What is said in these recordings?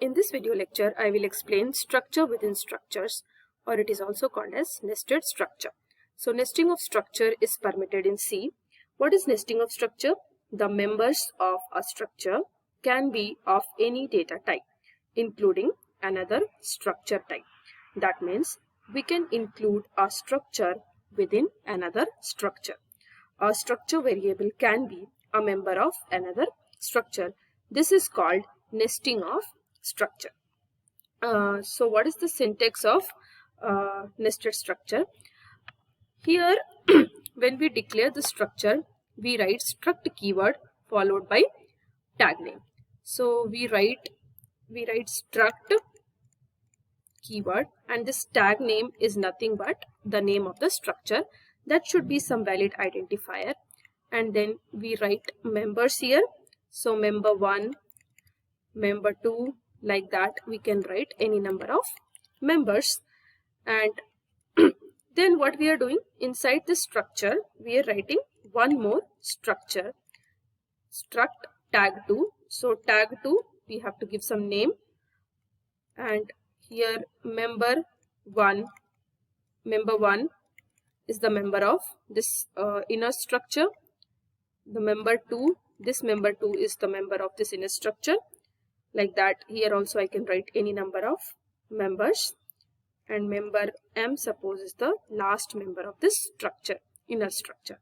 In this video lecture, I will explain structure within structures, or it is also called as nested structure. So nesting of structure is permitted in C. What is nesting of structure? The members of a structure can be of any data type, including another structure type. That means we can include a structure within another structure. A structure variable can be a member of another structure. This is called nesting of structure. So what is the syntax of nested structure? Here when we declare the structure, we write struct keyword followed by tag name. So we write struct keyword, and this tag name is nothing but the name of the structure. That should be some valid identifier, and then we write members here. So member 1, member 2, like that we can write any number of members. And then what we are doing inside this structure, we are writing one more structure, struct tag2. So tag2, we have to give some name, and here member 1 is the member of this inner structure. The member 2, this member 2 is the member of this inner structure. Like that, here also I can write any number of members, and member M, suppose, is the last member of this structure, inner structure.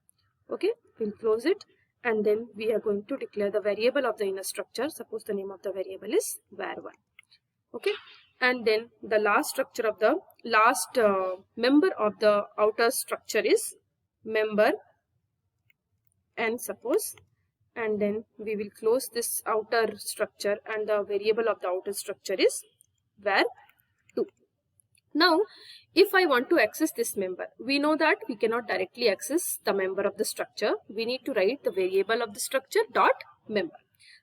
Okay, we'll close it, and then we are going to declare the variable of the inner structure. Suppose the name of the variable is var1. Okay, and then the last structure of the member of the outer structure is member N, suppose, and then we will close this outer structure, and the variable of the outer structure is var2. Now if I want to access this member, we know that we cannot directly access the member of the structure. We need to write the variable of the structure dot member.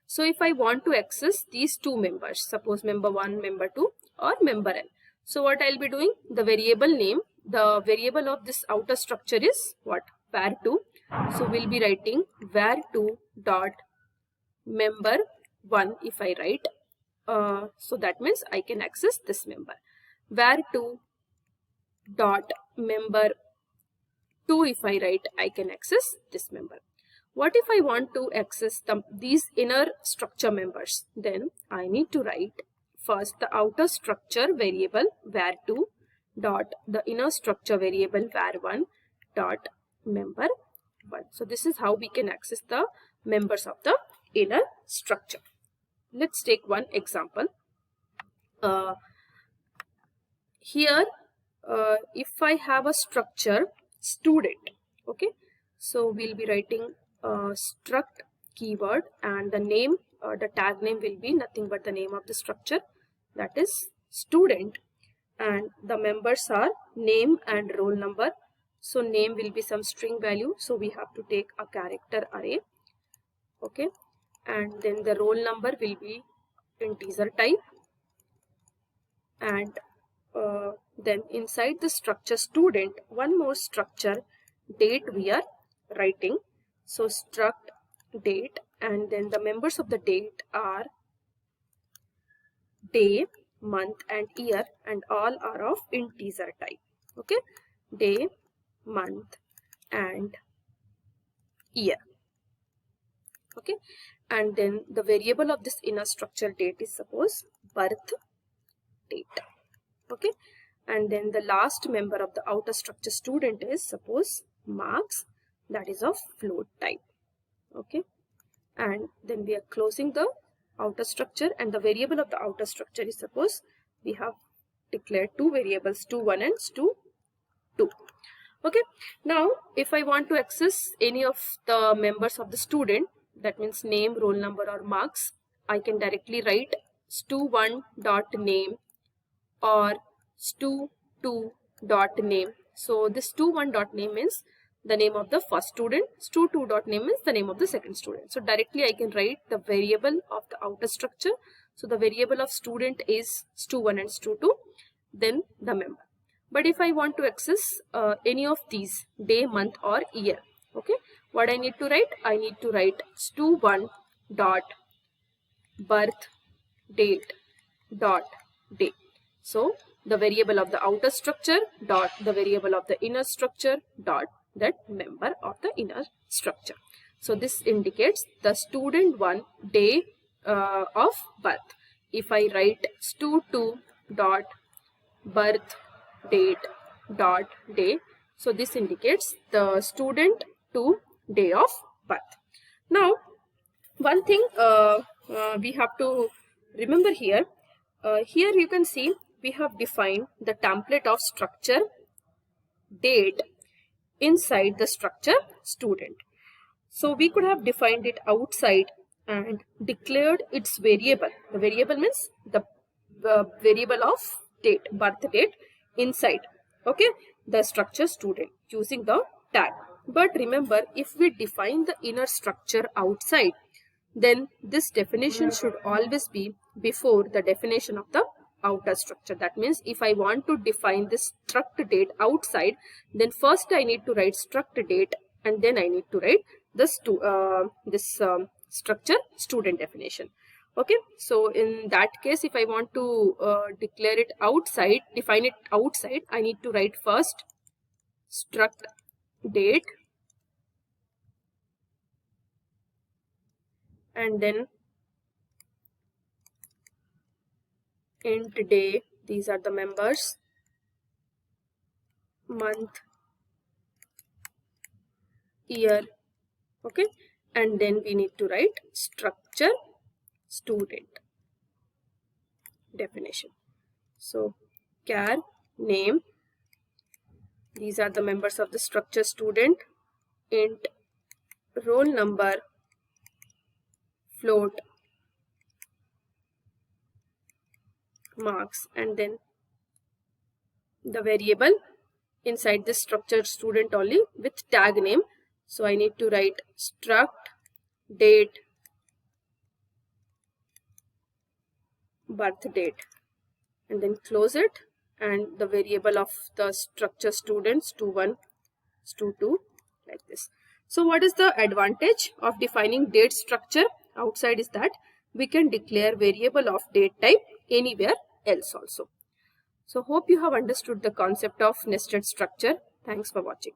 So if I want to access these two members, suppose member 1, member 2, or member N, so what I'll be doing, the variable name, the variable of this outer structure is what? var2. So we'll be writing var2 dot member 1 if I write. So that means I can access this member. var2 dot member 2 if I write, I can access this member. What if I want to access these inner structure members? Then I need to write first the outer structure variable var2 dot the inner structure variable var1 dot member 1. So this is how we can access the members of the inner structure. Let's take one example. Here if I have a structure student, okay, so we'll be writing struct keyword, and the name, the tag name will be nothing but the name of the structure, that is student, and the members are name and roll number. So name will be some string value, so we have to take a character array. Okay, and then the roll number will be integer type, and then inside the structure student, one more structure date we are writing. So struct date, and then the members of the date are day, month, and year, and all are of integer type. Okay, day, month, and year. Okay, and then the variable of this inner structure date is suppose birth date. Okay, and then the last member of the outer structure student is suppose marks, that is of float type. Okay, and then we are closing the outer structure, and the variable of the outer structure is suppose we have declared two variables, stu1 and stu2. Okay, now if I want to access any of the members of the student, that means name, roll number, or marks, I can directly write stu1 dot name or stu2 dot name. So this stu1 dot name means the name of the first student, stu2 dot name is the name of the second student. So directly I can write the variable of the outer structure. So the variable of student is stu1 and stu2, then the member. But if I want to access any of these, day, month, or year, okay, what I need to write? I need to write stu1 dot birth date dot day. So the variable of the outer structure dot the variable of the inner structure dot that member of the inner structure. So this indicates the student 1 day of birth. If I write stu2 dot birth date dot day, so this indicates the student 2 day of birth. Now one thing we have to remember here, here you can see we have defined the template of structure date inside the structure student. So we could have defined it outside and declared its variable. The variable means the variable of date, birth date inside, okay, the structure student using the tag. But remember, if we define the inner structure outside, then this definition should always be before the definition of the outer structure. That means if I want to define this struct date outside, then first I need to write struct date and then I need to write this structure student definition. Okay, so in that case, if I want to declare it outside, define it outside, I need to write first struct date and then int day. These are the members, month, year, okay, and then we need to write structure student definition. So char name, these are the members of the structure student, int roll number, float, marks, and then the variable inside this structured student only with tag name. So I need to write struct date birth date and then close it, and the variable of the structure students stu1, stu2, like this. So what is the advantage of defining date structure outside is that we can declare variable of date type anywhere else also. So hope you have understood the concept of nested structure. Thanks for watching.